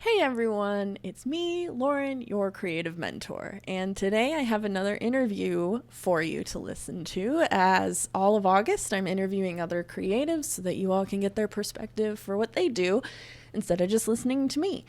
Hey everyone, it's me, Lauren, your creative mentor. And today I have another interview for you to listen to. As all of August, I'm interviewing other creatives so that you all can get their perspective for what they do instead of just listening to me.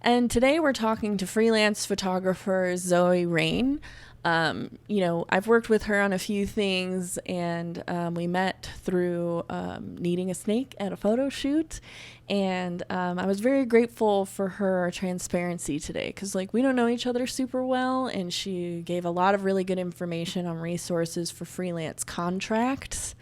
And today we're talking to freelance photographer Zoe Rain. I've worked with her on a few things, and we met through needing a snake at a photo shoot. And I was very grateful for her transparency today because, like, we don't know each other super well, and she gave a lot of really good information on resources for freelance contracts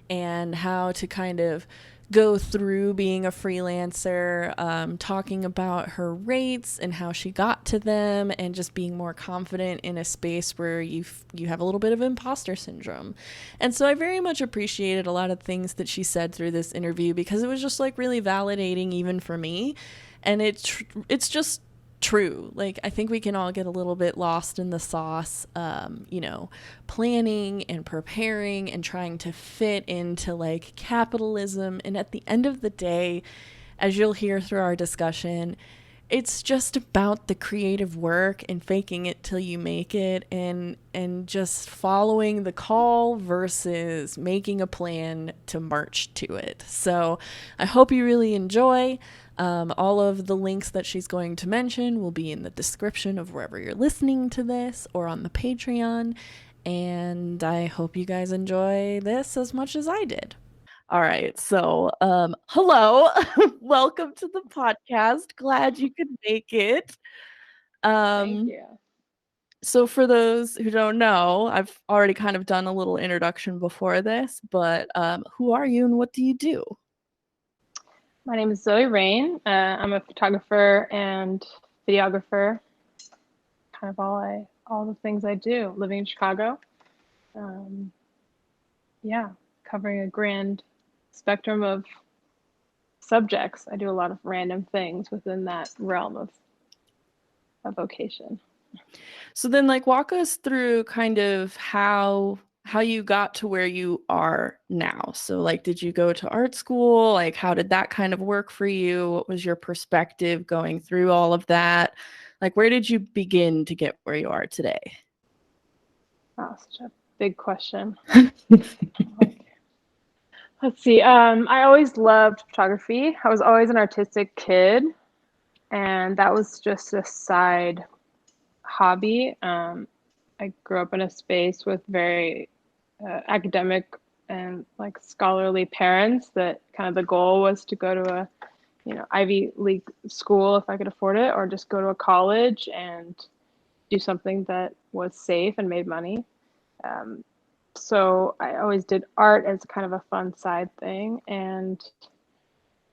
and how to kind of go through being a freelancer, talking about her rates and how she got to them, and just being more confident in a space where you have a little bit of imposter syndrome. And so I very much appreciated a lot of things that she said through this interview because it was just like really validating even for me, and it's just true. Like, I think we can all get a little bit lost in the sauce, planning and preparing and trying to fit into like capitalism. And at the end of the day, as you'll hear through our discussion, it's just about the creative work and faking it till you make it, and just following the call versus making a plan to march to it. So I hope you really enjoy. All of the links that she's going to mention will be in the description of wherever you're listening to this or on the Patreon. And I hope you guys enjoy this as much as I did. All right. So, hello. Welcome to the podcast. Glad you could make it. Thank Um, you. so for those who don't know, I've already kind of done a little introduction before this, but who are you and what do you do? My name is Zoe Rain. I'm a photographer and videographer. Kind of all the things I do. Living in Chicago. Um, yeah, covering a grand spectrum of subjects. I do a lot of random things within that realm of vocation. So then, like, walk us through kind of how you got to where you are now. So like, did you go to art school? Like, how did that kind of work for you? What was your perspective going through all of that? Like, where did you begin to get where you are today? Wow, such a big question. Like, let's see. I always loved photography. I was always an artistic kid, and that was just a side hobby. I grew up in a space with very academic and like scholarly parents that kind of the goal was to go to a Ivy League school if I could afford it, or just go to a college and do something that was safe and made money. Um, so I always did art as kind of a fun side thing, and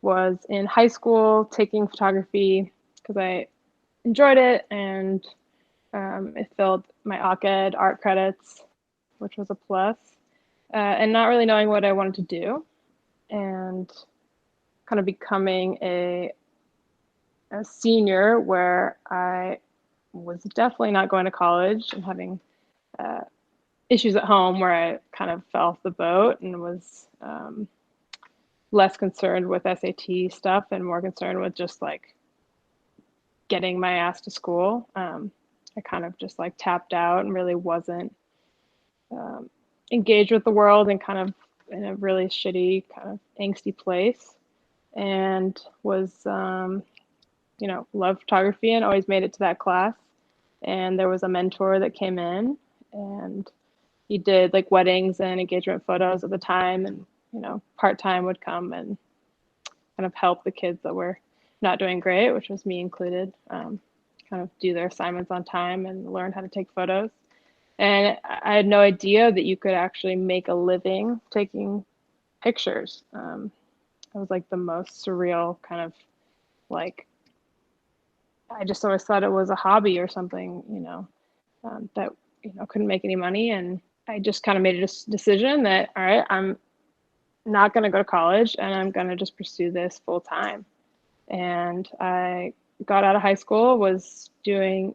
was in high school taking photography because I enjoyed it, and it filled my OCAD art credits, which was a plus. And not really knowing what I wanted to do, and kind of becoming a senior where I was definitely not going to college and having uh, issues at home where I kind of fell off the boat and was less concerned with SAT stuff and more concerned with just like getting my ass to school. I kind of just like tapped out and really wasn't um, engaged with the world and kind of in a really shitty kind of angsty place, and was loved photography and always made it to that class. And there was a mentor that came in, and he did like weddings and engagement photos at the time, and part time would come and kind of help the kids that were not doing great, which was me included, kind of do their assignments on time and learn how to take photos. And I had no idea that you could actually make a living taking pictures. It was like the most surreal kind of like, I just always thought it was a hobby or something, that, couldn't make any money. And I just kind of made a decision that, all right, I'm not going to go to college and I'm going to just pursue this full time. And I got out of high school, was doing,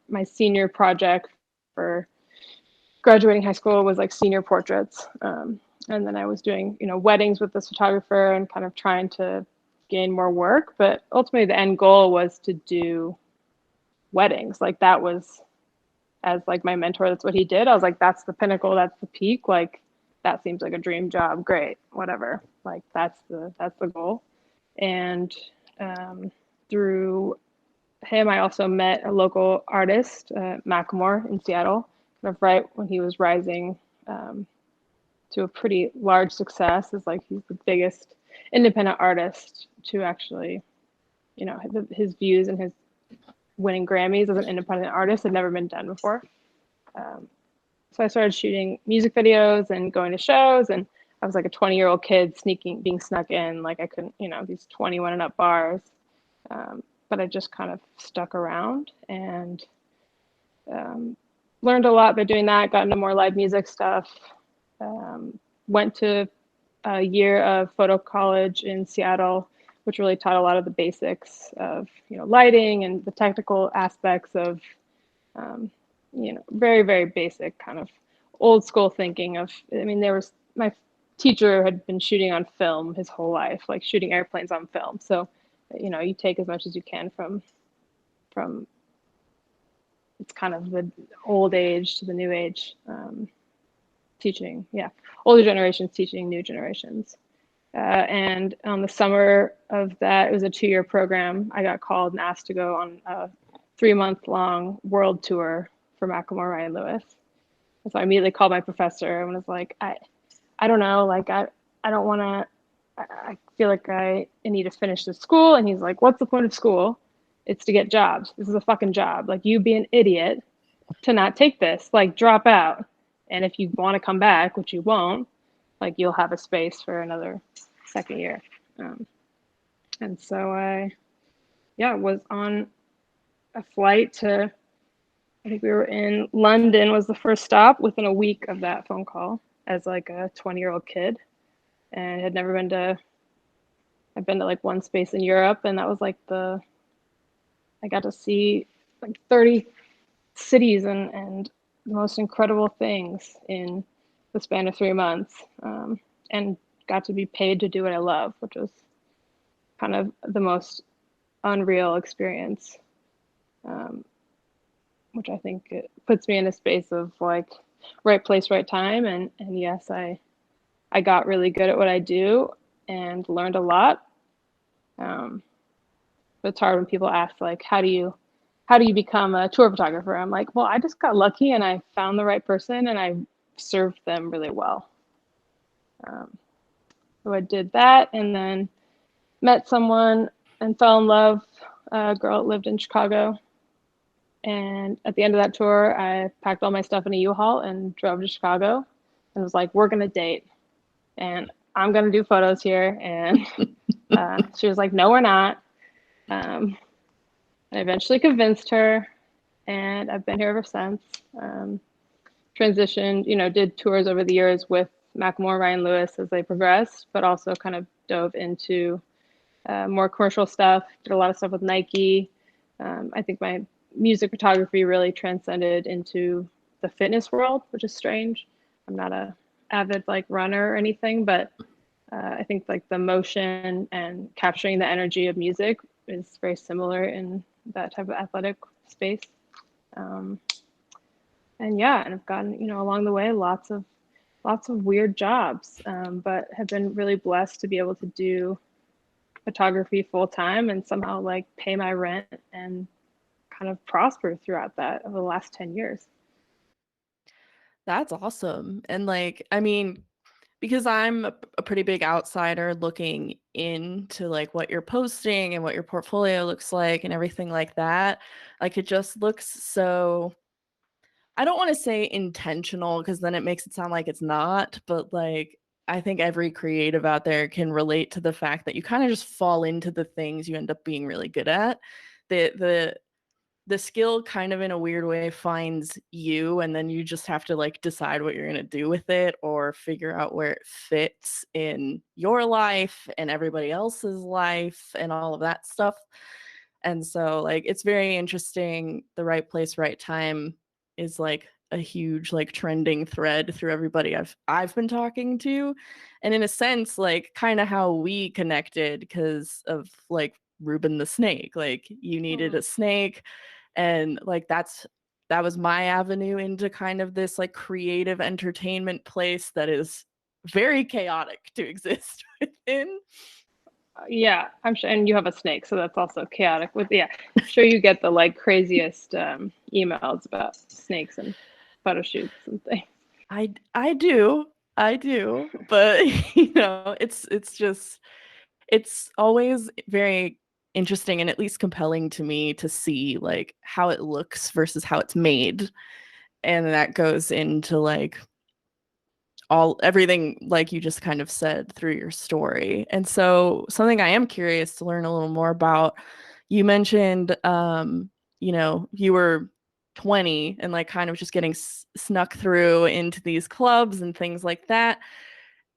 my senior project for graduating high school was like senior portraits. And then I was doing, weddings with this photographer and kind of trying to gain more work. But ultimately, the end goal was to do weddings. Like that was, as like my mentor, that's what he did. I was like, that's the pinnacle, that's the peak. Like that seems like a dream job. Great, whatever. Like that's the goal. And through him, I also met a local artist, Macklemore in Seattle, kind of right when he was rising to a pretty large success. Is like he's the biggest independent artist to actually, his views and his winning Grammys as an independent artist had never been done before. Um, so I started shooting music videos and going to shows, and I was like a 20-year-old kid being snuck in. Like I couldn't, these 21 and up bars. But I just kind of stuck around and learned a lot by doing that. Got into more live music stuff. Went to a year of photo college in Seattle, which really taught a lot of the basics of lighting and the technical aspects of very very basic kind of old school thinking of. I mean, there was my teacher had been shooting on film his whole life, like shooting airplanes on film. So you take as much as you can from it's kind of the old age to the new age teaching. Yeah, older generations teaching new generations. And on the summer of that, it was a 2-year program. I got called and asked to go on a 3-month long world tour for Macklemore, Ryan Lewis. And so I immediately called my professor and was like, I don't know, like I don't want to. I feel like I need to finish this school. And he's like, what's the point of school? It's to get jobs. This is a fucking job. Like, you be an idiot to not take this. Like, drop out. And if you want to come back, which you won't, like, you'll have a space for another second year. And so was on a flight to, I think we were in London was the first stop within a week of that phone call as like a 20-year-old kid. And had never been to, I've been to like one space in Europe, and that was like I got to see like 30 cities and the most incredible things in the span of 3 months, and got to be paid to do what I love, which was kind of the most unreal experience, which I think it puts me in a space of like right place, right time. And yes, I got really good at what I do and learned a lot. But it's hard when people ask like, how do you become a tour photographer? I'm like, well, I just got lucky and I found the right person and I served them really well. So I did that and then met someone and fell in love, a girl that lived in Chicago. And at the end of that tour, I packed all my stuff in a U-Haul and drove to Chicago and was like, we're going to date and I'm going to do photos here. And she was like, no, we're not. I eventually convinced her, and I've been here ever since. Transitioned, did tours over the years with Macklemore, Ryan Lewis as they progressed, but also kind of dove into more commercial stuff. Did a lot of stuff with Nike. I think my music photography really transcended into the fitness world, which is strange. I'm not a avid like runner or anything, but I think like the motion and capturing the energy of music is very similar in that type of athletic space. And I've gotten, along the way, lots of weird jobs, but have been really blessed to be able to do photography full time and somehow like pay my rent and kind of prosper throughout that over the last 10 years. That's awesome. And like, I mean, because I'm a pretty big outsider looking into like what you're posting and what your portfolio looks like and everything like that, like it just looks so, I don't want to say intentional because then it makes it sound like it's not, but like I think every creative out there can relate to the fact that you kind of just fall into the things you end up being really good at. The skill kind of in a weird way finds you, and then you just have to like decide what you're going to do with it or figure out where it fits in your life and everybody else's life and all of that stuff. And so like it's very interesting. The right place, right time is like a huge like trending thread through everybody I've been talking to. And in a sense, like kind of how we connected because of like Reuben the snake. Like you needed a snake, and like that was my avenue into kind of this like creative entertainment place that is very chaotic to exist within. Yeah, I'm sure, and you have a snake, so that's also chaotic. With yeah, I'm sure you get the like craziest emails about snakes and photo shoots and things. I do. I do. But it's just it's always very interesting and at least compelling to me to see like how it looks versus how it's made. And that goes into like all everything like you just kind of said through your story. And so something I am curious to learn a little more about, you mentioned you were 20 and like kind of just getting snuck through into these clubs and things like that.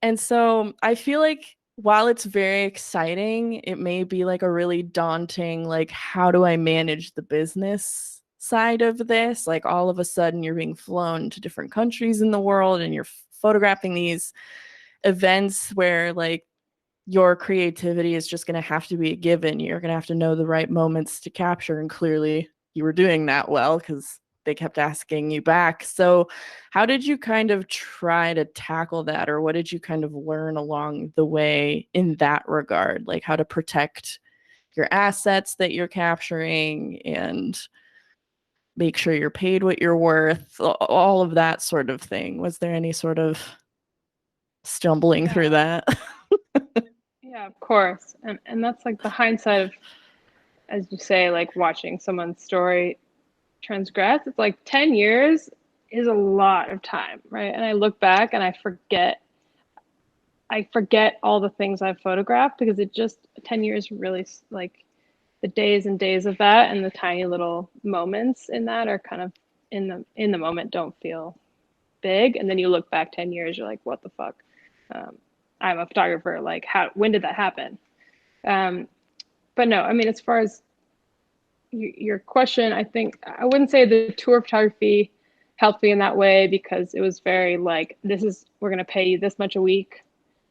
And so I feel like while it's very exciting, it may be like a really daunting, like, how do I manage the business side of this? Like, all of a sudden, you're being flown to different countries in the world and you're photographing these events where, like, your creativity is just going to have to be a given. You're going to have to know the right moments to capture. And clearly, you were doing that well because they kept asking you back. So, how did you kind of try to tackle that, or what did you kind of learn along the way in that regard? Like how to protect your assets that you're capturing and make sure you're paid what you're worth, all of that sort of thing. Was there any sort of stumbling through Yeah, that? yeah, of course, and that's like the hindsight of, as you say, like watching someone's story transgress. It's like 10 years is a lot of time, right? And I look back and I forget all the things I've photographed because it just 10 years really like the days and days of that and the tiny little moments in that are kind of in the moment don't feel big, and then you look back 10 years, you're like, what the fuck. um, I'm a photographer, like how when did that happen? um, but no, I mean, as far as your question, I think I wouldn't say the tour photography helped me in that way because it was very like, this is, we're going to pay you this much a week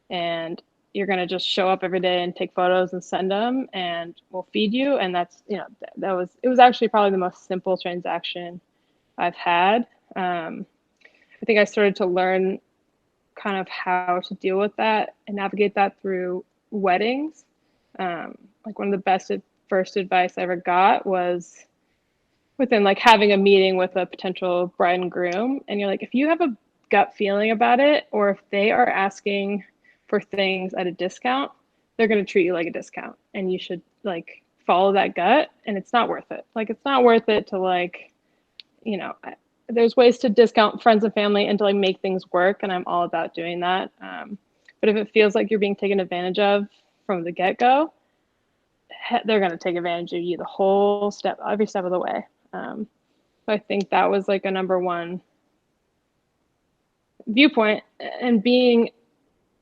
and you're going to just show up every day and take photos and send them and we'll feed you. And that's, that was, it was actually probably the most simple transaction I've had. I think I started to learn kind of how to deal with that and navigate that through weddings. Like one of the best first advice I ever got was within like having a meeting with a potential bride and groom. And you're like, if you have a gut feeling about it, or if they are asking for things at a discount, they're going to treat you like a discount. And you should like follow that gut. And it's not worth it. Like, it's not worth it to like, you know, there's ways to discount friends and family and to like make things work. And I'm all about doing that. But if it feels like you're being taken advantage of from the get go, they're going to take advantage of you the whole step, every step of the way. So I think that was like a number one viewpoint. And being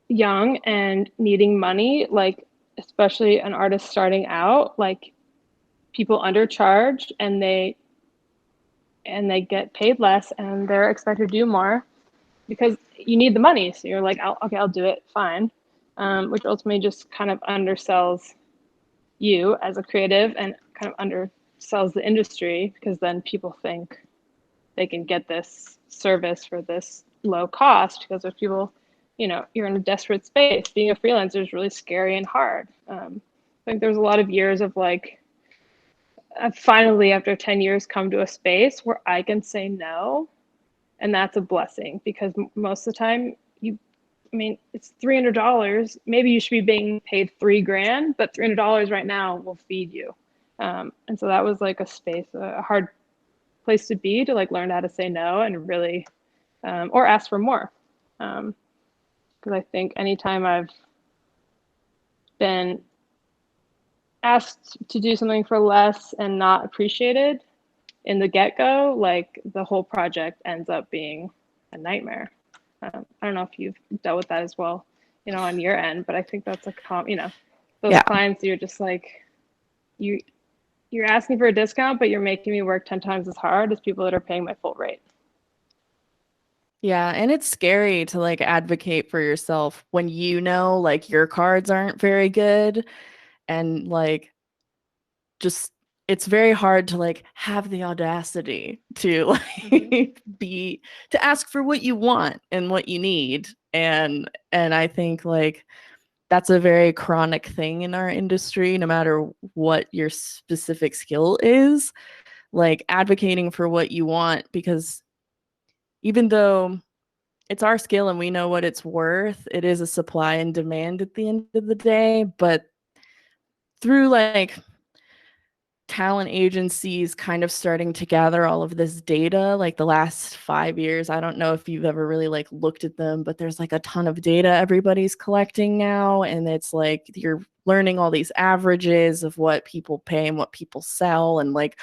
young and needing money, like especially an artist starting out, like people undercharge and they get paid less and they're expected to do more because you need the money. So you're like, okay, I'll do it, fine. Which ultimately just kind of undersells you as a creative and kind of undersells the industry because then people think they can get this service for this low cost because there's people, you're in a desperate space. Being a freelancer is really scary and hard. I think there's a lot of years of like, I've finally, after 10 years, come to a space where I can say no. And that's a blessing because most of the time I mean, it's $300. Maybe you should be being paid 3 grand, but $300 right now will feed you. And so that was like a space, a hard place to be, to like learn how to say no and really, or ask for more. Because I think anytime I've been asked to do something for less and not appreciated in the get go, like the whole project ends up being a nightmare. I don't know if you've dealt with that as well, on your end, but I think that's those Yeah. clients, you're just like, you, you're asking for a discount, but you're making me work 10 times as hard as people that are paying my full rate. Yeah, and it's scary to like advocate for yourself when you know like your cards aren't very good and like just it's very hard to like have the audacity to Hmm. like be to ask for what you want and what you need. And I think like that's a very chronic thing in our industry, no matter what your specific skill is, like advocating for what you want, because even though it's our skill and we know what it's worth, it is a supply and demand at the end of the day. But through like talent agencies kind of starting to gather all of this data like the last 5 years, I don't know if you've ever really like looked at them, but there's like a ton of data everybody's collecting now, and it's like you're learning all these averages of what people pay and what people sell and like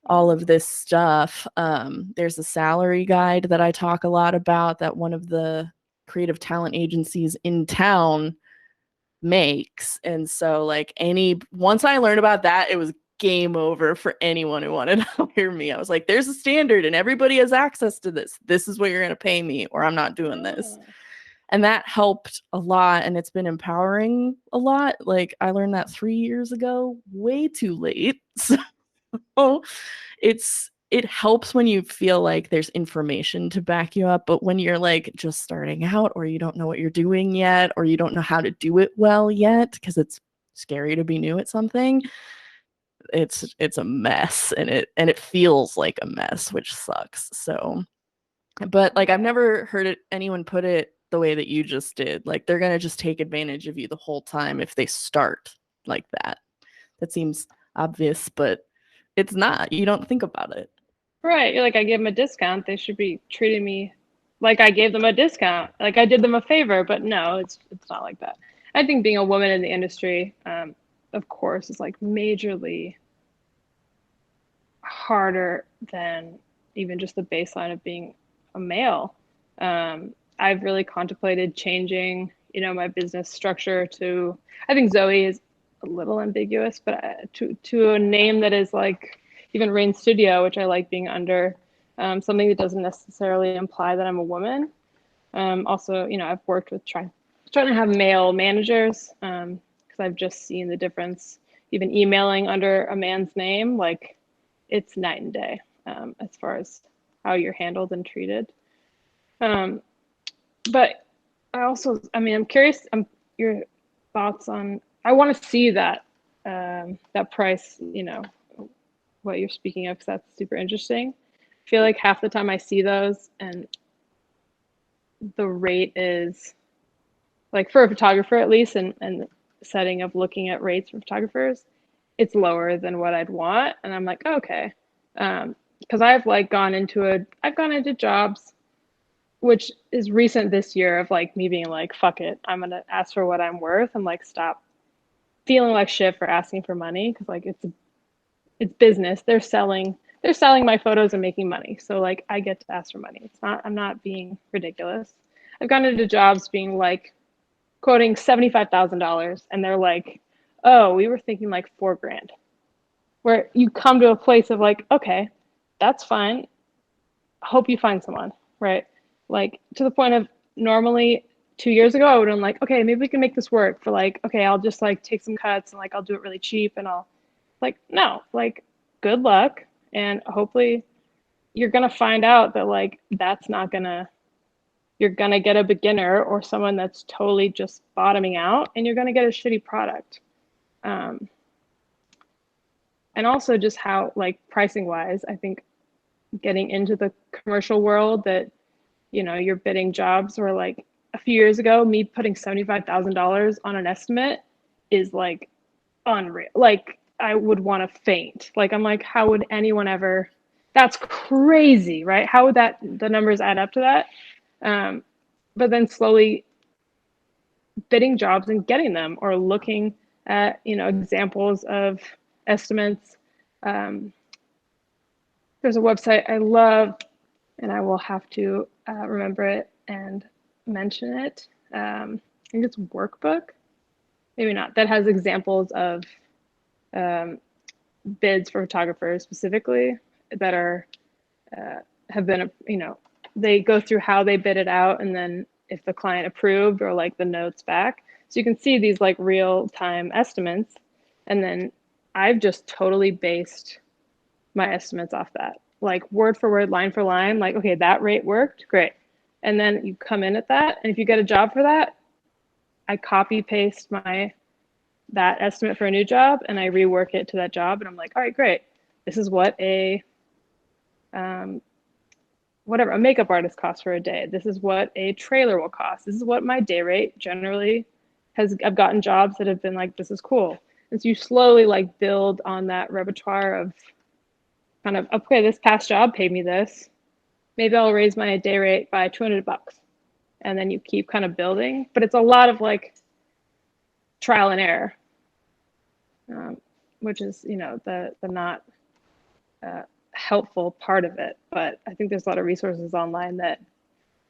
all of this stuff. There's a salary guide that I talk a lot about that one of the creative talent agencies in town makes. And so like any once I learned about that, it was game over for anyone who wanted to hire me. I was like, there's a standard and everybody has access to this. This is what you're going to pay me or I'm not doing this. Oh. And that helped a lot, and it's been empowering a lot. Like I learned that 3 years ago, way too late. So it helps when you feel like there's information to back you up, but when you're like just starting out or you don't know what you're doing yet or you don't know how to do it well yet because it's scary to be new at something, it's a mess, and it feels like a mess, which sucks. So, but like I've Yeah. never heard anyone put it the way that you just did. Like they're going to just take advantage of you the whole time if they start like that. That seems obvious, but it's not. You don't think about it. Right. You're like, I gave them a discount. They should be treating me like I gave them a discount, like I did them a favor. But no, it's not like that. I think being a woman in the industry, of course, is like majorly harder than even just the baseline of being a male. I've really contemplated changing, my business structure to. I think Zoe is a little ambiguous, but to a name that is like even Rain Studio, which I like being under, something that doesn't necessarily imply that I'm a woman. Also, I've worked with trying to have male managers because I've just seen the difference. Even emailing under a man's name, like it's night and day as far as how you're handled and treated. Um, but I'm curious. Your thoughts on. I want to see that price. What you're speaking of, because that's super interesting. I feel like half the time I see those, and the rate is like for a photographer at least, and setting of looking at rates for photographers, it's lower than what I'd want, and I'm like, okay, because I've gone into jobs which is recent this year of like me being like, fuck it, I'm gonna ask for what I'm worth and like stop feeling like shit for asking for money because like it's business. They're selling my photos and making money. So like I get to ask for money. I'm not being ridiculous. I've gone into jobs being like quoting $75,000 and they're like, oh, we were thinking like 4 grand. Where you come to a place of like, okay, that's fine. Hope you find someone, right? Like to the point of normally 2 years ago, I would have been like, okay, maybe we can make this work for like, okay, I'll just like take some cuts and like I'll do it really cheap and I'll like, no, like good luck. And hopefully you're gonna find out that like that's not gonna you're gonna get a beginner or someone that's totally just bottoming out and you're gonna get a shitty product. Um, and also just how like pricing wise, I think getting into the commercial world that you're bidding jobs where like a few years ago, me putting $75,000 on an estimate is like unreal. Like I would want to faint. Like I'm like, how would anyone ever? That's crazy, right? How would the numbers add up to that? Um, but then slowly bidding jobs and getting them, or looking at examples of estimates. Um, there's a website I love, and I will have to remember it and mention it. I think it's Workbook, maybe not. That has examples of um, bids for photographers specifically that are have been they go through how they bid it out, and then if the client approved or like the notes back. So you can see these like real time estimates. And then I've just totally based my estimates off that, like word for word, line for line, like, okay, that rate worked, great. And then you come in at that. And if you get a job for that, I copy paste that estimate for a new job and I rework it to that job. And I'm like, all right, great. This is what um, a makeup artist costs for a day. This is what a trailer will cost. This is what my day rate generally has. I've gotten jobs that have been like, this is cool. And so you slowly like build on that repertoire of kind of, okay, this past job paid me this. Maybe I'll raise my day rate by $200. And then you keep kind of building. But it's a lot of like trial and error, which is, the not helpful part of it. But I think there's a lot of resources online that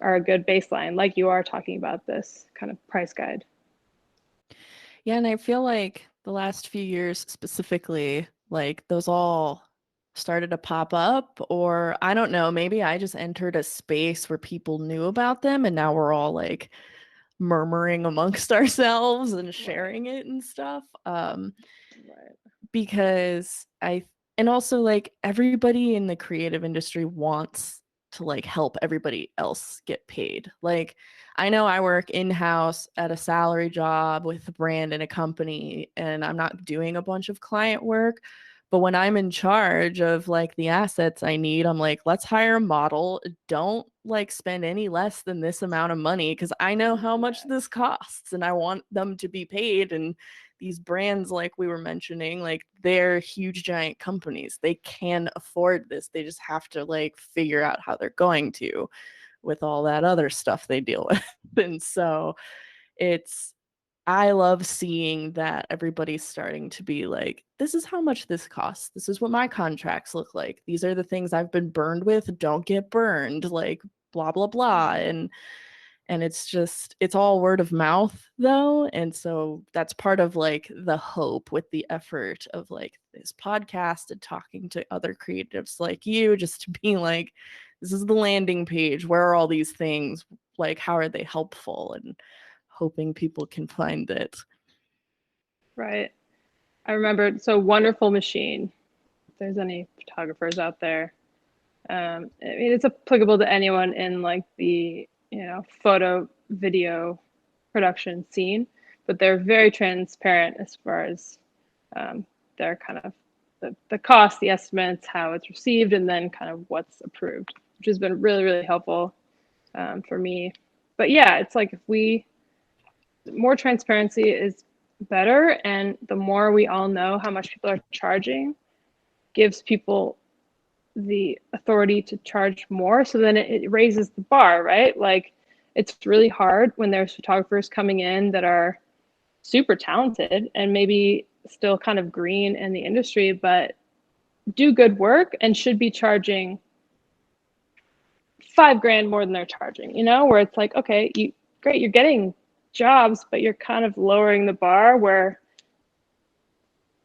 are a good baseline, like you are talking about this kind of price guide. Yeah, and I feel like the last few years specifically, like those all started to pop up, or I don't know, maybe I just entered a space where people knew about them and now we're all like murmuring amongst ourselves and sharing it and stuff. Right. Because and also like everybody in the creative industry wants to like help everybody else get paid. Like I know I work in-house at a salary job with a brand and a company and I'm not doing a bunch of client work, but when I'm in charge of like the assets I need, I'm like, let's hire a model. Don't like spend any less than this amount of money because I know how much this costs and I want them to be paid. And these brands, like we were mentioning, like they're huge giant companies. They can afford this. They just have to like figure out how they're going to with all that other stuff they deal with. And so I love seeing that everybody's starting to be like, this is how much this costs. This is what my contracts look like. These are the things I've been burned with. Don't get burned, like blah, blah, blah. And it's all word of mouth though. And so that's part of like the hope with the effort of like this podcast and talking to other creatives like you, just to be like, this is the landing page. Where are all these things? Like, how are they helpful? And hoping people can find it. Right. I remember, so Wonderful Machine, if there's any photographers out there. I mean, it's applicable to anyone in like the, photo, video production scene, but they're very transparent as far as their kind of the cost, the estimates, how it's received, and then kind of what's approved, which has been really, really helpful for me. But yeah, it's like more transparency is better, and the more we all know how much people are charging, gives people the authority to charge more. So then it raises the bar, right? Like it's really hard when there's photographers coming in that are super talented and maybe still kind of green in the industry, but do good work and should be charging $5,000 more than they're charging, where it's like, okay, great, you're getting jobs, but you're kind of lowering the bar where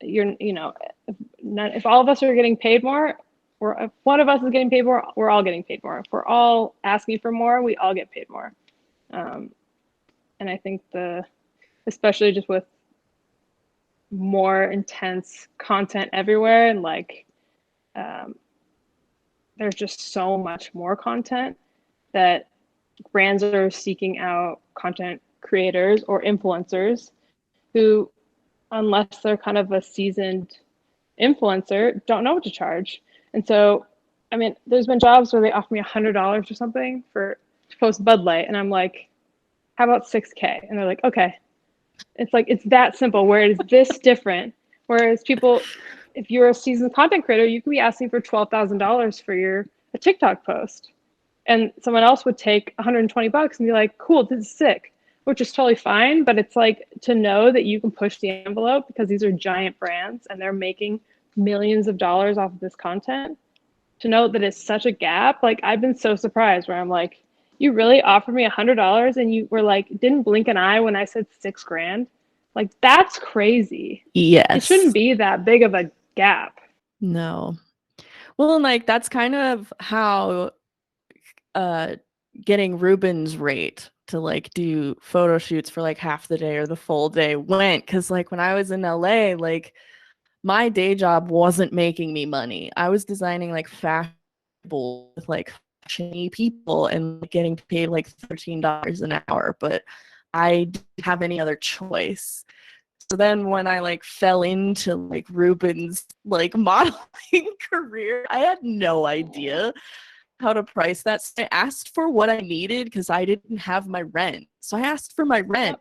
if all of us are getting paid more, or if one of us is getting paid more, we're all getting paid more. If we're all asking for more, we all get paid more. And I think especially just with more intense content everywhere, and like there's just so much more content that brands are seeking out content creators or influencers who, unless they're kind of a seasoned influencer, don't know what to charge. And so, I mean, there's been jobs where they offer me $100 or something to post Bud Light, and I'm like, how about 6K? And they're like, okay. It's like, it's that simple. Where is this different? Whereas people, if you're a seasoned content creator, you could be asking for $12,000 for a TikTok post, and someone else would take $120 and be like, cool, this is sick, which is totally fine. But it's like, to know that you can push the envelope because these are giant brands and they're making millions of dollars off of this content, to know that it's such a gap. Like I've been so surprised where I'm like, you really offered me $100 and you were like, didn't blink an eye when I said $6,000. Like that's crazy. It Yes. shouldn't be that big of a gap. No. Well, and like that's kind of how uh getting Ruben's rate to like do photo shoots for like half the day or the full day went, because like when I was in LA, like my day job wasn't making me money. I was designing like fashionable with like fashiony people and like, getting paid like $13 an hour, but I didn't have any other choice. So then when I like fell into like Ruben's like modeling career, I had no idea how to price that. So I asked for what I needed because I didn't have my rent. So I asked for my rent. Yep.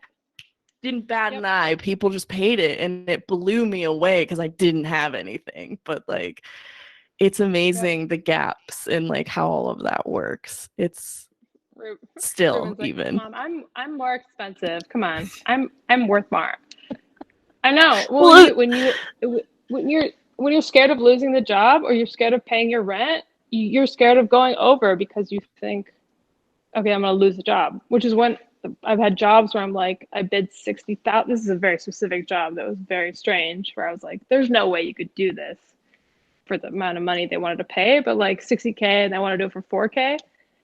Didn't bat an Yep. eye. People just paid it, and it blew me away because I didn't have anything. But like, it's Yep. amazing the gaps in like how all of that works. It's Ru- still Ruben's like, even. Mom, I'm more expensive. Come on, I'm worth more. I know. Well, Well, when you're when you're scared of losing the job or you're scared of paying your rent, you're scared of going over because you think, okay, I'm going to lose the job. Which is when I've had jobs where I'm like, I bid 60,000. This is a very specific job that was very strange. Where I was like, there's no way you could do this for the amount of money they wanted to pay, but like 60K and they want to do it for 4K.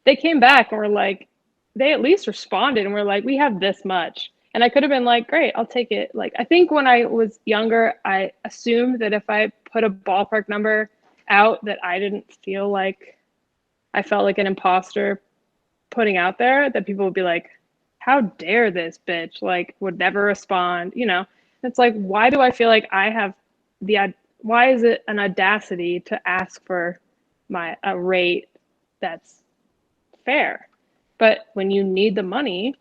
They came back and were like, they at least responded and were like, we have this much. And I could have been like, great, I'll take it. Like, I think when I was younger, I assumed that if I put a ballpark number out that I didn't feel like I felt like an imposter putting out there, that people would be like, how dare this bitch, like, would never respond, you know? It's like, why do I feel like I have the, why is it an audacity to ask for a rate that's fair? But when you need the money,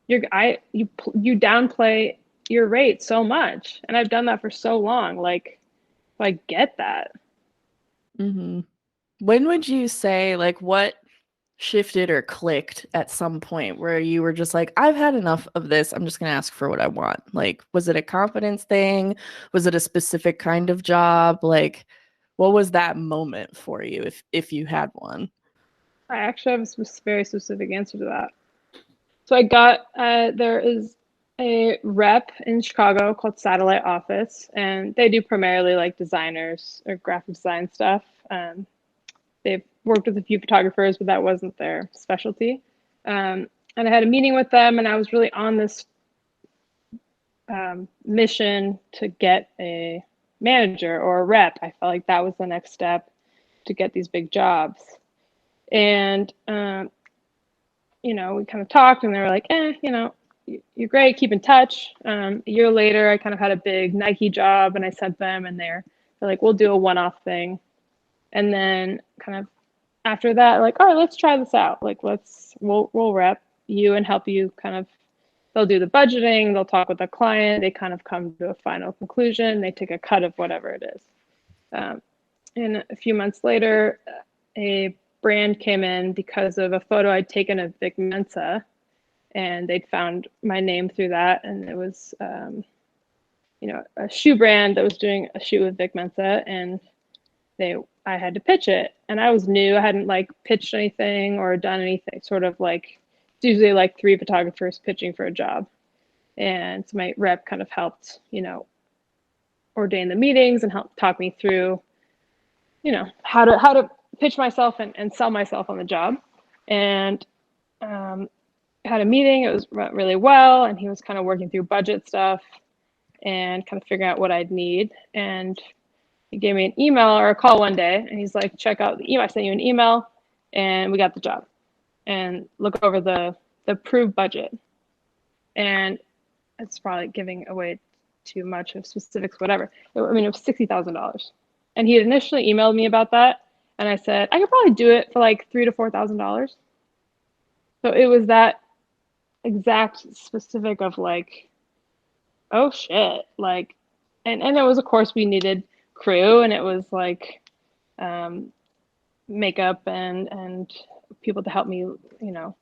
you downplay your rate so much, and I've done that for so long. Like, I get that. mhm. When would you say like what shifted or clicked at some point where you were just like, I've had enough of this. I'm just going to ask for what I want? Like, was it a confidence thing? Was it a specific kind of job? Like, what was that moment for you if you had one? I actually have a very specific answer to that. So I got there is a rep in Chicago called Satellite Office, and they do primarily like designers or graphic design stuff. They've worked with a few photographers, but that wasn't their specialty. And I had a meeting with them, and I was really on this mission to get a manager or a rep. I felt like that was the next step to get these big jobs. And you know, we kind of talked, and they were like, you know, you're great, keep in touch. A year later, I kind of had a big Nike job, and I sent them, and they're like, we'll do a one-off thing. And then kind of after that, like, all right, let's try this out. Like, we'll rep you and help you kind of. They'll do the budgeting, they'll talk with the client, they kind of come to a final conclusion, they take a cut of whatever it is. Um, and a few months later, a brand came in because of a photo I'd taken of Vic Mensa, and they'd found my name through that, and it was you know, a shoe brand that was doing a shoe with Vic Mensa, and they I had to pitch it, and I was new. I hadn't like pitched anything or done anything. Sort of like it's usually like three photographers pitching for a job, and so my rep kind of helped, you know, ordain the meetings and help talk me through, you know, how to pitch myself and sell myself on the job, and um, had a meeting. It was went really well, and he was kind of working through budget stuff and kind of figuring out what I'd need. And he gave me an email or a call one day, and he's like, "Check out the email. I sent you an email, and we got the job. And look over the approved budget." And it's probably giving away too much of specifics, whatever. I mean, it was $60,000, and he had initially emailed me about that, and I said I could probably do it for like $3,000 to $4,000. So it was that exact specific of like, oh shit, like, and it was, of course, we needed crew, and it was like um, makeup and people to help me, you know,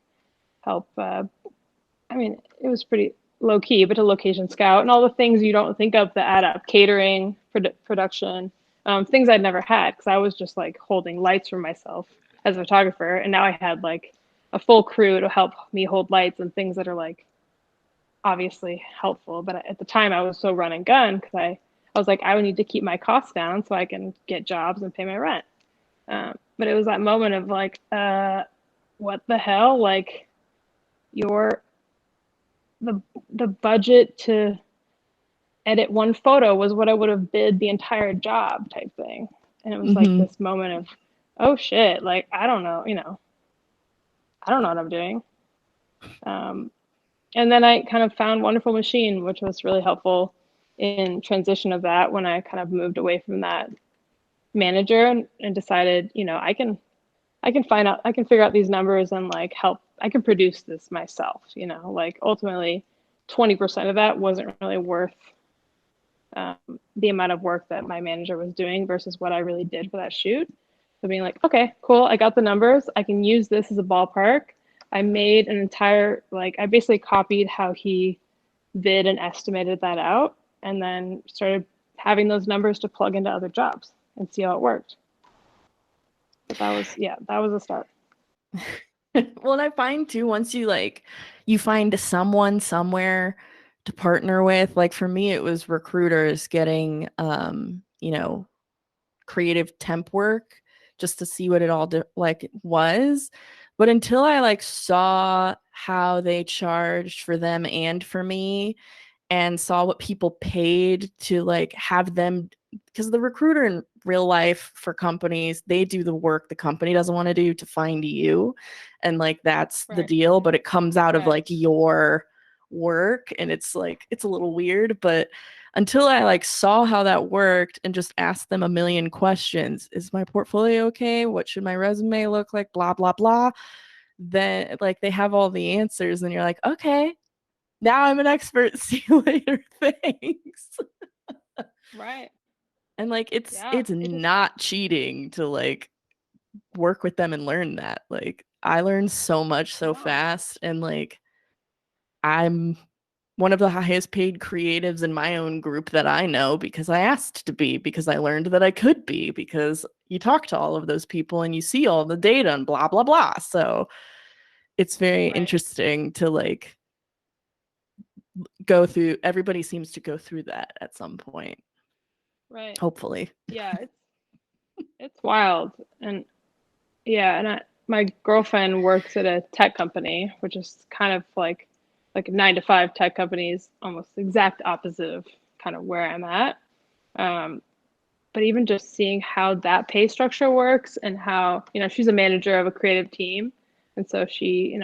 help. I mean, it was pretty low key, but a location scout and all the things you don't think of that add up, catering, production, things I'd never had because I was just like holding lights for myself as a photographer, and now I had like a full crew to help me hold lights and things that are like obviously helpful. But at the time, I was so run and gun because I was like, I would need to keep my costs down so I can get jobs and pay my rent. But it was that moment of like, what the hell? Like your the budget to edit one photo was what I would have bid the entire job type thing. And it was like Mm-hmm. this moment of, oh shit, like I don't know, I don't know what I'm doing. Um, and then I kind of found Wonderful Machine, which was really helpful in transition of that when I kind of moved away from that manager and decided, I can figure out these numbers and like help. I can produce this myself, like ultimately 20% of that wasn't really worth the amount of work that my manager was doing versus what I really did for that shoot. So being like, okay, cool, I got the numbers. I can use this as a ballpark. I made an entire, like, I basically copied how he did and estimated that out, and then started having those numbers to plug into other jobs and see how it worked. But that was, yeah, that was a start. Well, and I find too, once you find someone somewhere to partner with, like for me, it was recruiters getting, creative temp work just to see what it all was. But until I like saw how they charged for them and for me, and saw what people paid to like have them, because the recruiter in real life for companies, they do the work the company doesn't want to do to find you, and like that's the Right. deal, but it comes out of Right. like your work, and it's like it's a little weird. But until I like saw how that worked and just asked them a million questions, is my portfolio okay, what should my resume look like, blah blah blah, then like they have all the answers and you're like, okay, now I'm an expert. See you later. Thanks. Right. And like Yeah. it's It just, not cheating to like work with them and learn that. Like I learned so much so no. fast, and like I'm one of the highest paid creatives in my own group that I know because I asked to be, because I learned that I could be, because you talk to all of those people and you see all the data and blah blah blah. So it's very Right. interesting to like go through, everybody seems to go through that at some point, Right. hopefully. Yeah. It's wild. And yeah, and my girlfriend works at a tech company, which is kind of like a 9 to 5 tech companies, almost exact opposite of kind of where I'm at. Um, but even just seeing how that pay structure works and how, she's a manager of a creative team. And so she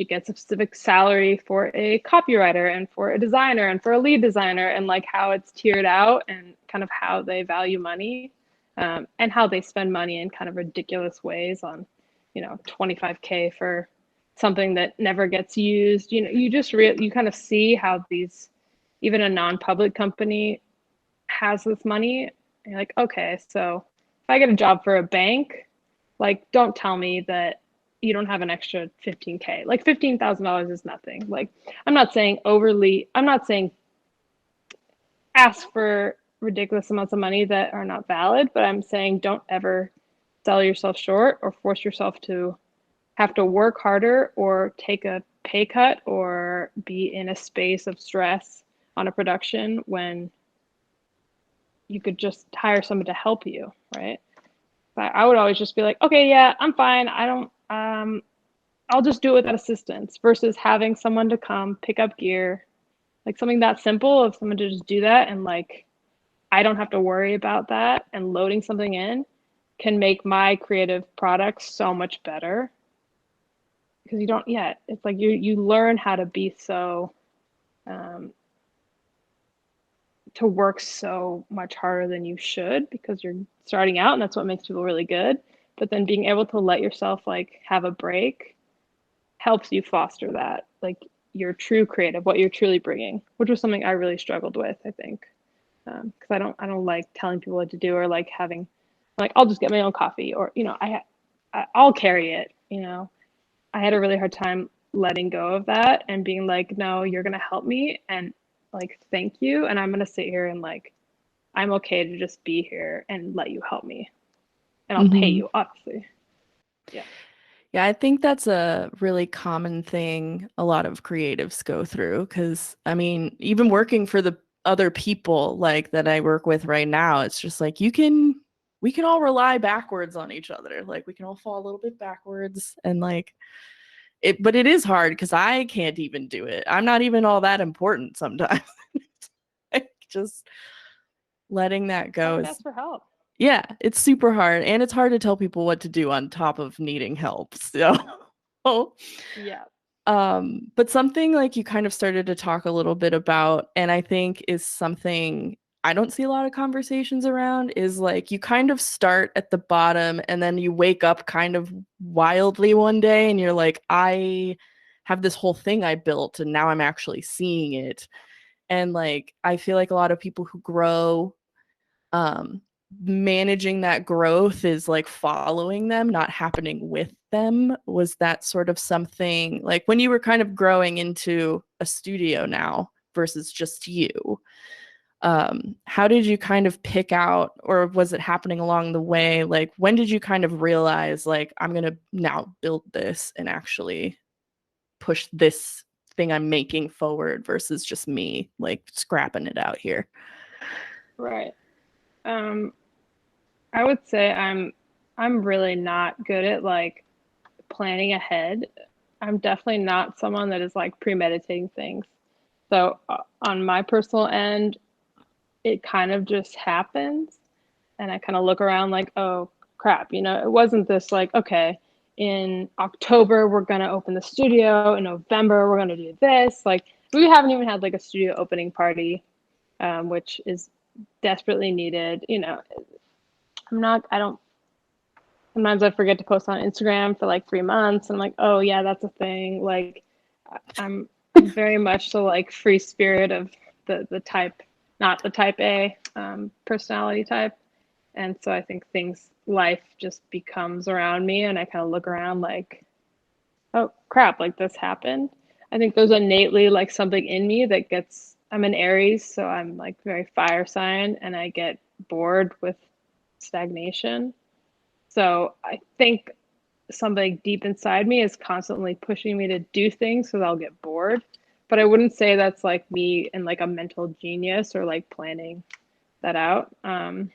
gets a specific salary for a copywriter and for a designer and for a lead designer, and like how it's tiered out and kind of how they value money, and how they spend money in kind of ridiculous ways on, 25K for something that never gets used. You kind of see how these, even a non-public company has this money. And you're like, okay, so if I get a job for a bank, like, don't tell me that you don't have an extra 15K. Like, $15,000 is nothing. Like, I'm not saying ask for ridiculous amounts of money that are not valid, but I'm saying don't ever sell yourself short or force yourself to have to work harder or take a pay cut or be in a space of stress on a production when you could just hire someone to help you, right? But I would always just be like, okay, yeah, I'm fine. I don't, I'll just do it without assistance versus having someone to come pick up gear, like something that simple of someone to just do that. And like, I don't have to worry about that, and loading something in can make my creative products so much better because you don't yet. It's like you learn how to be so, um, to work so much harder than you should because you're starting out, and that's what makes people really good. But then being able to let yourself like have a break helps you foster that, like your true creative, what you're truly bringing, which was something I really struggled with, I think, because I don't like telling people what to do, or like having, like, I'll just get my own coffee, or I'll carry it. I had a really hard time letting go of that and being like, no, you're gonna help me, and like, thank you, and I'm gonna sit here and like, I'm okay to just be here and let you help me, and I'll pay Mm-hmm. you, obviously. Yeah. Yeah, I think that's a really common thing a lot of creatives go through. Because, I mean, even working for the other people like that I work with right now, it's just like you can we can all rely backwards on each other. Like we can all fall a little bit backwards and like it, but it is hard because I can't even do it. I'm not even all that important sometimes. Like just letting that go Hard to is, ask for help. yeah, it's super hard. And it's hard to tell people what to do on top of needing help. So, Yeah. but something like you kind of started to talk a little bit about, and I think is something I don't see a lot of conversations around, is like you kind of start at the bottom and then you wake up kind of wildly one day and you're like, I have this whole thing I built and now I'm actually seeing it. And like, I feel like a lot of people who grow, um, managing that growth is like following them, not happening with them. Was that sort of something like when you were kind of growing into a studio now versus just you? How did you kind of pick out, or was it happening along the way? Like, when did you kind of realize, like, I'm going to now build this and actually push this thing I'm making forward versus just me, like, scrapping it out here? Right. Um, I would say I'm really not good at like planning ahead. I'm definitely not someone that is like premeditating things. So on my personal end, it kind of just happens, and I kind of look around like, oh crap, it wasn't this like, okay, in October we're gonna open the studio, in November we're gonna do this. Like we haven't even had like a studio opening party, which is desperately needed. I don't sometimes I forget to post on Instagram for like 3 months. I'm like, oh yeah, that's a thing. Like I'm very much the like free spirit of the type, not the type A personality type. And so I think life just becomes around me and I kind of look around like, oh crap, like this happened. I think there's innately like something in me that I'm an Aries, so I'm like very fire sign and I get bored with stagnation. So I think something deep inside me is constantly pushing me to do things because I'll get bored. But I wouldn't say that's like me and like a mental genius or like planning that out. I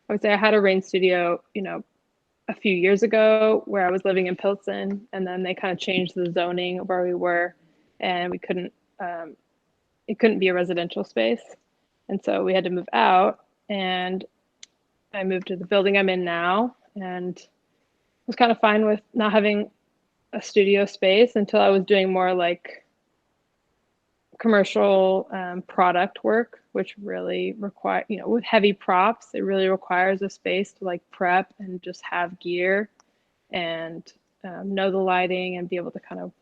would say I had a rain studio, a few years ago where I was living in Pilsen, and then they kind of changed the zoning of where we were, and um, it couldn't be a residential space, and so we had to move out, and I moved to the building I'm in now, and was kind of fine with not having a studio space until I was doing more like commercial product work, which really require, with heavy props, it really requires a space to like prep and just have gear and know the lighting and be able to kind of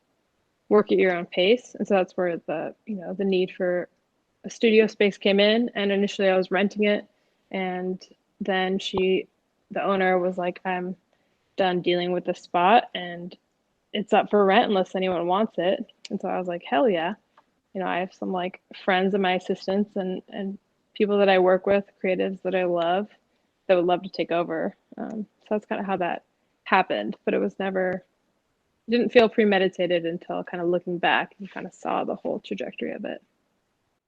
work at your own pace. And so that's where the need for a studio space came in. And initially I was renting it. And then the owner was like, I'm done dealing with the spot and it's up for rent unless anyone wants it. And so I was like, hell yeah. I have some like friends and my assistants and people that I work with, creatives that I love, that would love to take over. So that's kind of how that happened, but didn't feel premeditated until kind of looking back and kind of saw the whole trajectory of it.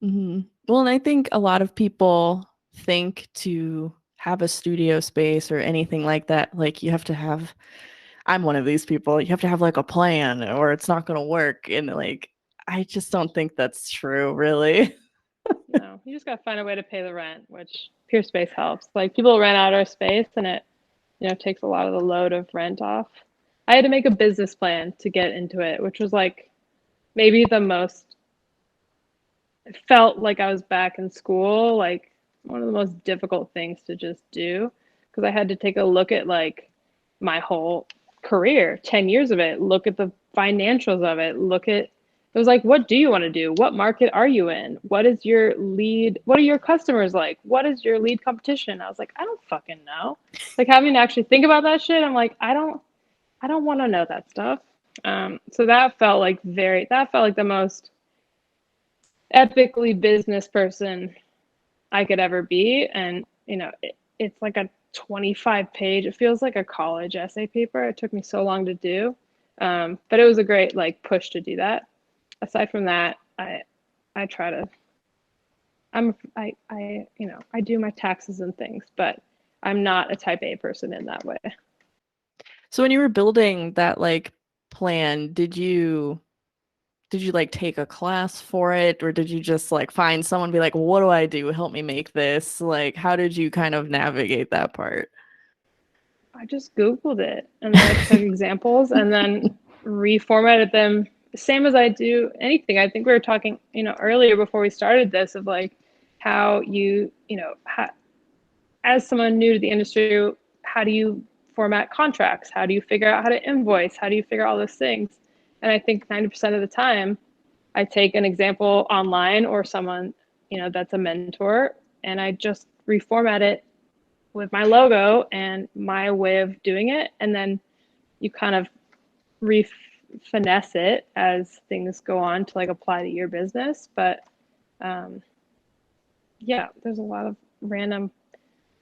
Well, and I think a lot of people think to have a studio space or anything like that, like you have to have, I'm one of these people, you have to have like a plan or it's not going to work. And like, I just don't think that's true, really. You just got to find a way to pay the rent, which Peer Space helps. Like people rent out our space and it, takes a lot of the load of rent off. I had to make a business plan to get into it, which was like maybe it felt like I was back in school, like one of the most difficult things to just do because I had to take a look at like my whole career, 10 years of it, look at the financials of it, it was like, what do you want to do? What market are you in? What is your lead? What are your customers like? What is your lead competition? I was like, I don't fucking know. Like having to actually think about that shit, I'm like, I don't want to know that stuff. So that felt like the most epically business person I could ever be. And, it's like a 25 page, it feels like a college essay paper. It took me so long to do. But it was a great like push to do that. Aside from that, I try to, I do my taxes and things, but I'm not a type A person in that way. So when you were building that like plan, did you like take a class for it, or did you just like find someone and be like, what do I do? Help me make this. Like, how did you kind of navigate that part? I just Googled it and then I took examples and then reformatted them same as I do anything. I think we were talking, earlier before we started this of like how as someone new to the industry, how do you format contracts? How do you figure out how to invoice? How do you figure all those things? And I think 90% of the time, I take an example online or someone, that's a mentor, and I just reformat it with my logo and my way of doing it. And then you kind of re finesse it as things go on to like apply to your business. But um, yeah, there's a lot of random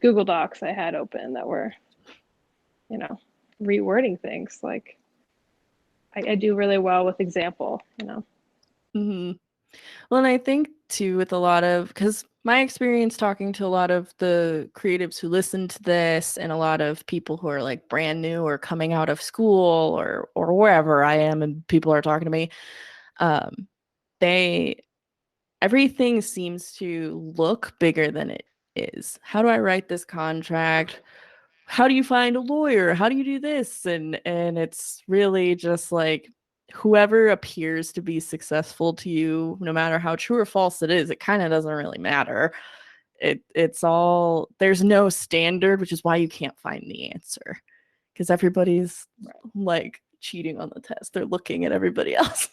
Google Docs I had open that were, you know, rewording things. Like I do really well with example. Hmm. Well, and I think too, with a lot of, because my experience talking to a lot of the creatives who listen to this, and a lot of people who are like brand new or coming out of school or wherever I am, and people are talking to me, um, they everything seems to look bigger than it is. How do I write this contract? How do you find a lawyer? How do you do this? And it's really just like whoever appears to be successful to you, no matter how true or false it is, it kind of doesn't really matter. It's all, there's no standard, which is why you can't find the answer, because everybody's Right. like cheating on the test. They're looking at everybody else.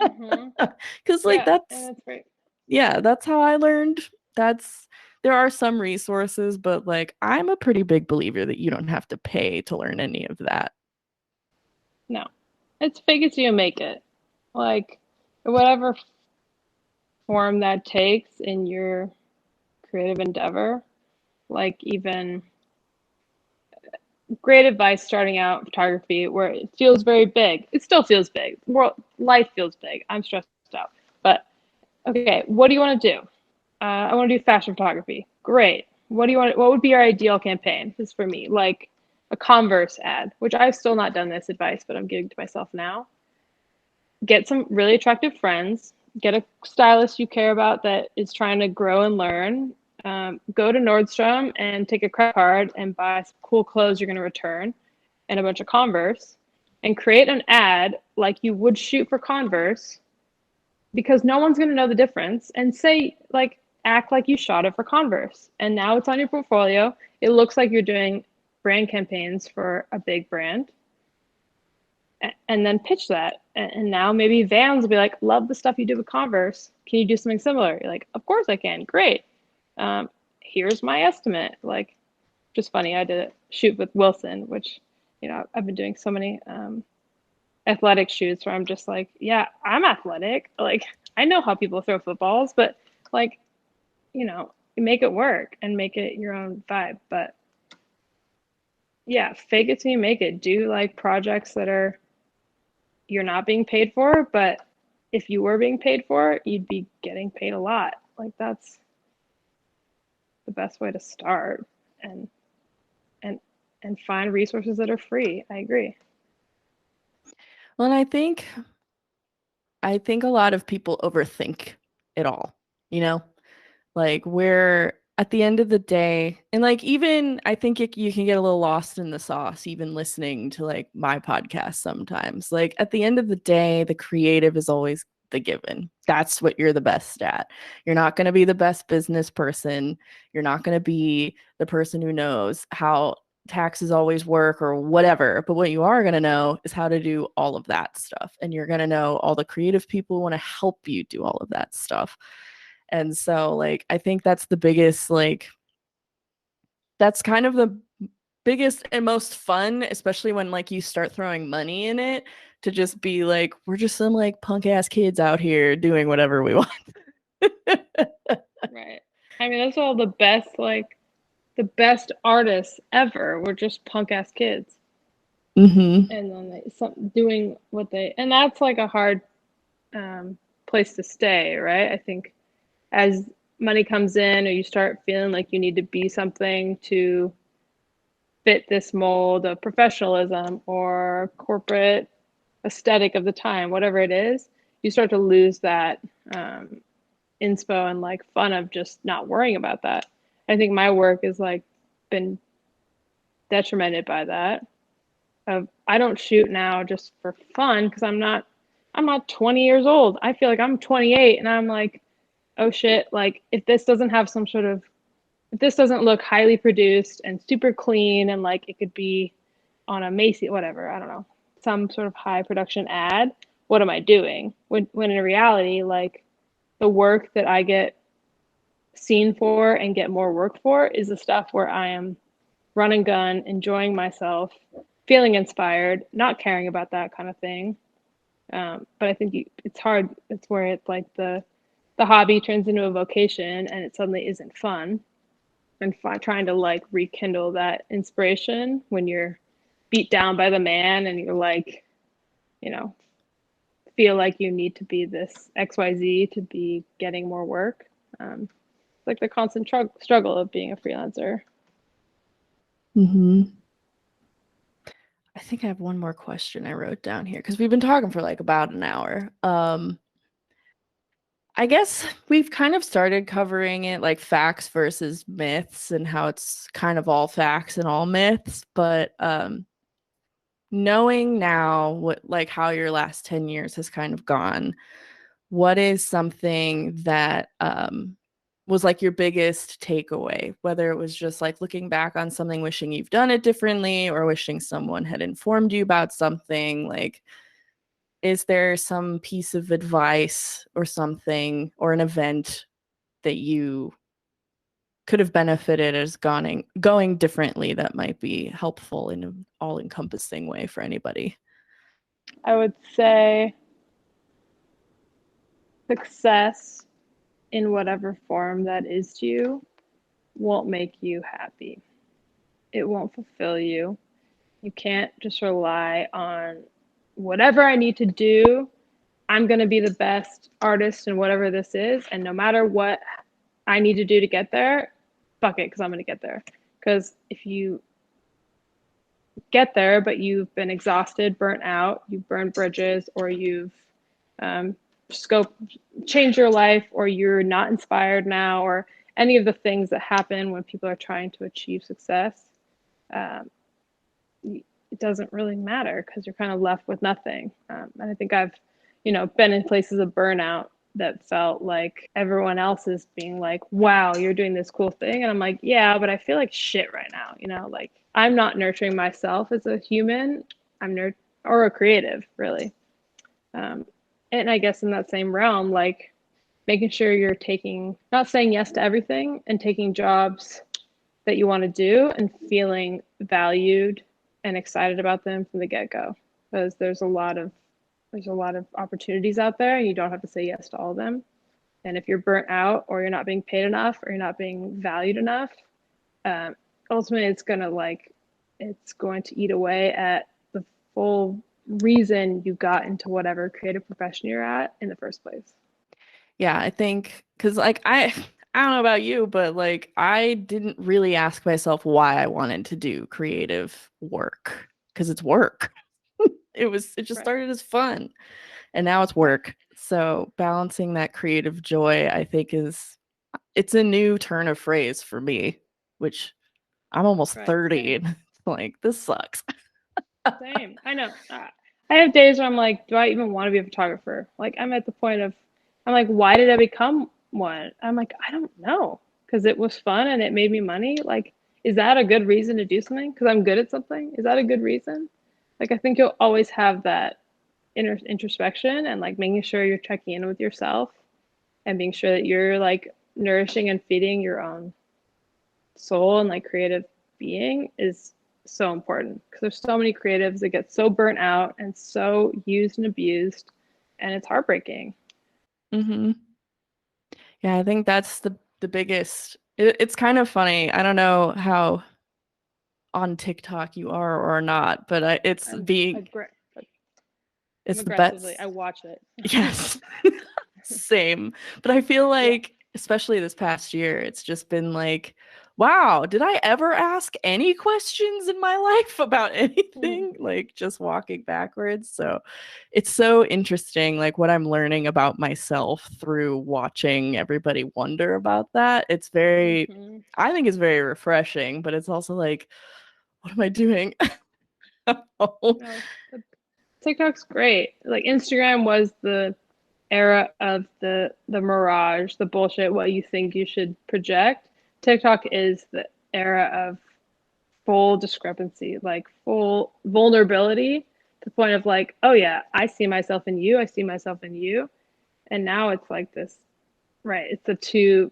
Mm-hmm. Because like Yeah, and that's, that's great. yeah, that's how I learned. That's, there are some resources, but like I'm a pretty big believer that you don't have to pay to learn any of that. No, it's fake it till you make it. Like whatever form that takes in your creative endeavor, like even great advice starting out in photography where it feels very big. It still feels big. World life feels big. I'm stressed out. But okay, what do you want to do? I want to do fashion photography. Great. What do you want? What would be your ideal campaign? This is for me, like a Converse ad, which I've still not done this advice, but I'm giving to myself now. Get some really attractive friends. Get a stylist you care about that is trying to grow and learn. Go to Nordstrom and take a credit card and buy some cool clothes you're going to return and a bunch of Converse and create an ad like you would shoot for Converse because no one's going to know the difference and say like act like you shot it for Converse and now it's on your portfolio. It looks like you're doing brand campaigns for a big brand and then pitch that. And now maybe Vans will be like, love the stuff you do with Converse. Can you do something similar? You're like, of course I can. Great. Here's my estimate. Like, just funny. I did a shoot with Wilson, which, I've been doing so many athletic shoots where I'm just like, yeah, I'm athletic. Like, I know how people throw footballs, but like, make it work and make it your own vibe. But yeah, fake it till you make it. Do like projects that are you're not being paid for, but if you were being paid for, you'd be getting paid a lot. Like that's the best way to start and and and find resources that are free. I agree. Well, and I think a lot of people overthink it all, you know? Like we're at the end of the day, and like even I think you can get a little lost in the sauce, even listening to like my podcast sometimes. Like at the end of the day, the creative is always the given. That's what you're the best at. You're not going to be the best business person. You're not going to be the person who knows how taxes always work or whatever. But what you are going to know is how to do all of that stuff. And you're going to know all the creative people who want to help you do all of that stuff. And so like I think that's the biggest like that's kind of the biggest and most fun, especially when like you start throwing money in it, to just be like we're just some like punk ass kids out here doing whatever we want. Right. I mean, that's all the best artists ever were just punk ass kids, Mm-hmm. and then doing what they and that's like a hard place to stay, right? I think as money comes in, or you start feeling like you need to be something to fit this mold of professionalism or corporate aesthetic of the time, whatever it is, you start to lose that inspo and like fun of just not worrying about that. I think my work has like been detrimented by that. I don't shoot now just for fun because I'm not 20 years old. I feel like I'm 28 and I'm like, oh shit, like if this doesn't look highly produced and super clean and like it could be on a Macy, whatever, I don't know, some sort of high production ad, what am I doing? When in reality, like the work that I get seen for and get more work for is the stuff where I am run and gun, enjoying myself, feeling inspired, not caring about that kind of thing. But I think it's hard. It's where it's like the hobby turns into a vocation and it suddenly isn't fun. And trying to like rekindle that inspiration when you're beat down by the man and you're like, you know, feel like you need to be this XYZ to be getting more work. Like the constant struggle of being a freelancer. Mm-hmm. I think I have one more question I wrote down here because we've been talking for like about an hour. I guess we've kind of started covering it like facts versus myths and how it's kind of all facts and all myths, but knowing now what like how your last 10 years has kind of gone, what is something that was like your biggest takeaway, whether it was just like looking back on something wishing you've done it differently or wishing someone had informed you about something, like is there some piece of advice or something or an event that you could have benefited as going differently that might be helpful in an all-encompassing way for anybody? I would say success in whatever form that is to you won't make you happy. It won't fulfill you. You can't just rely on whatever I need to do. I'm going to be the best artist in whatever this is. And no matter what I need to do to get there, fuck it, because I'm going to get there. Because if you get there, but you've been exhausted, burnt out, you've burned bridges, or you've um, scope changed your life, or you're not inspired now, or any of the things that happen when people are trying to achieve success, um, it doesn't really matter because you're kind of left with nothing. And I think I've, been in places of burnout that felt like everyone else is being like, wow, you're doing this cool thing. And I'm like, yeah, but I feel like shit right now, like I'm not nurturing myself as a human. Or a creative, really. Um, and I guess in that same realm, like making sure you're not saying yes to everything and taking jobs that you want to do and feeling valued and excited about them from the get-go, because there's a lot of opportunities out there and you don't have to say yes to all of them. And if you're burnt out or you're not being paid enough or you're not being valued enough, um, ultimately it's going to eat away at the full reason you got into whatever creative profession you're at in the first place. Yeah, I think because like I don't know about you, but like I didn't really ask myself why I wanted to do creative work because it's work. It just Right. started as fun and now it's Right. work. So balancing that creative joy, I think it's a new turn of phrase for me, which I'm almost Right. 30 Same. and like this sucks. Same. I know. I have days where I'm like, do I even want to be a photographer? Like, I'm at the point of, I'm like, why did I become one? I'm like, I don't know. Because it was fun and it made me money. Like, is that a good reason to do something? Because I'm good at something? Is that a good reason? Like, I think you'll always have that introspection and like making sure you're checking in with yourself and being sure that you're like nourishing and feeding your own soul and like creative being is so important because there's so many creatives that get so burnt out and so used and abused, and it's heartbreaking. Hmm. Yeah, I think that's the biggest. It's kind of funny. I don't know how on TikTok you are or not, but I'm I'm it's the aggressively best. I watch it. Yes. Same. But I feel Yeah. like especially this past year, it's just been like, wow, did I ever ask any questions in my life about Mm. anything? Like just walking backwards. So it's so interesting, like what I'm learning about myself through watching everybody wonder about that. It's very, Hmm. I think it's very refreshing, but it's also like, what am I doing? No, but TikTok's great. Like Instagram was the era of the mirage, the bullshit, what you think you should project. TikTok is the era of full discrepancy, like full vulnerability to the point of like, oh yeah, I see myself in you, I see myself in you. And now it's like this, right? It's the two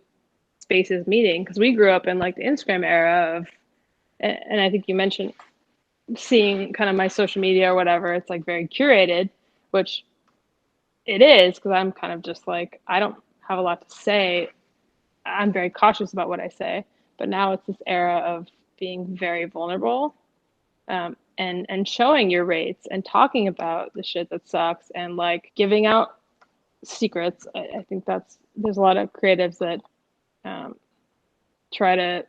spaces meeting because we grew up in like the Instagram era of, and I think you mentioned seeing kind of my social media or whatever, it's like very curated, which it is because I'm kind of just like, I don't have a lot to say. I'm very cautious about what I say. But now it's this era of being very vulnerable, and showing your rates and talking about the shit that sucks and like giving out secrets. I think that's there's a lot of creatives that um, try to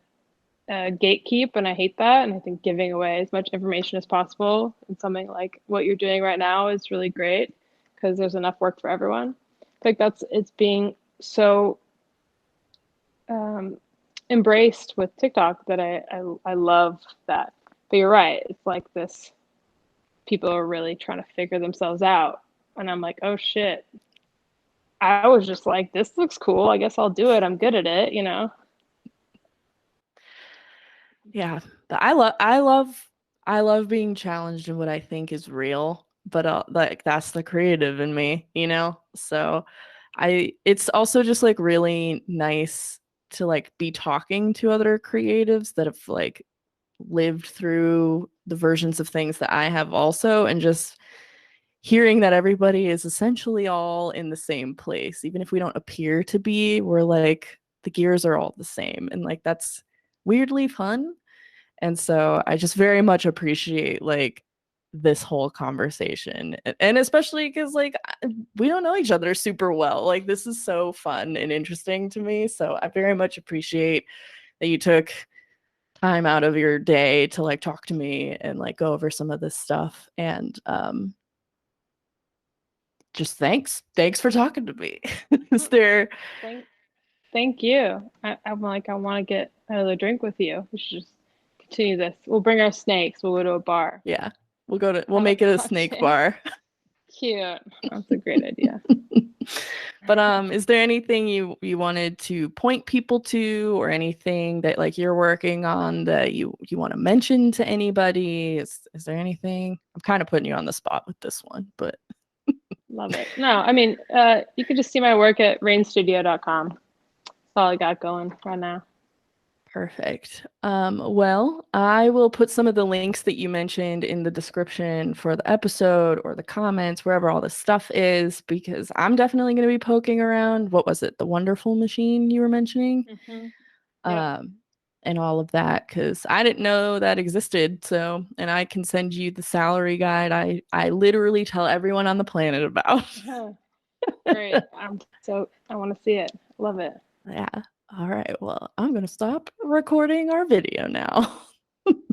gatekeep, and I hate that. And I think giving away as much information as possible in something like what you're doing right now is really great because there's enough work for everyone. I think that's it's being so um, embraced with TikTok that I love that. But you're right, it's like this people are really trying to figure themselves out. And I'm like, oh shit. I was just like, this looks cool. I guess I'll do it. I'm good at it, you know? Yeah, I love being challenged in what I think is real, but like that's the creative in me, you know? So I it's also just like really nice to like be talking to other creatives that have like lived through the versions of things that I have also, and just hearing that everybody is essentially all in the same place. Even if we don't appear to be, we're like the gears are all the same, and like that's weirdly fun. And so I just very much appreciate like this whole conversation. And especially because like we don't know each other super well. Like this is so fun and interesting to me. So I very much appreciate that you took time out of your day to like talk to me and like go over some of this stuff. And just thanks for talking to me. Is there Thank thank you. I'm like, I want to get another drink with you. We should just continue this. We'll bring our snakes. We'll go to a bar. Yeah, we'll Have a make it a snake cocktail. bar. Cute. That's a great idea. But is there anything you wanted to point people to, or anything that like you're working on that you want to mention to anybody? Is there anything? I'm kind of putting you on the spot with this one, but Love it. No, I mean, you can just see my work at rainstudio.com. That's all I got going right now. perfect. Well, I will put some of the links that you mentioned in the description for the episode or the comments, wherever all this stuff is, because I'm definitely going to be poking around. What was it? The wonderful machine you were mentioning? Hmm. Yep. um, and all of that because I didn't know that existed. So, and I can send you the salary guide. I literally tell everyone on the planet about. Great. I want to see it. Love it. Yeah. All right. Well, I'm gonna stop recording our video now.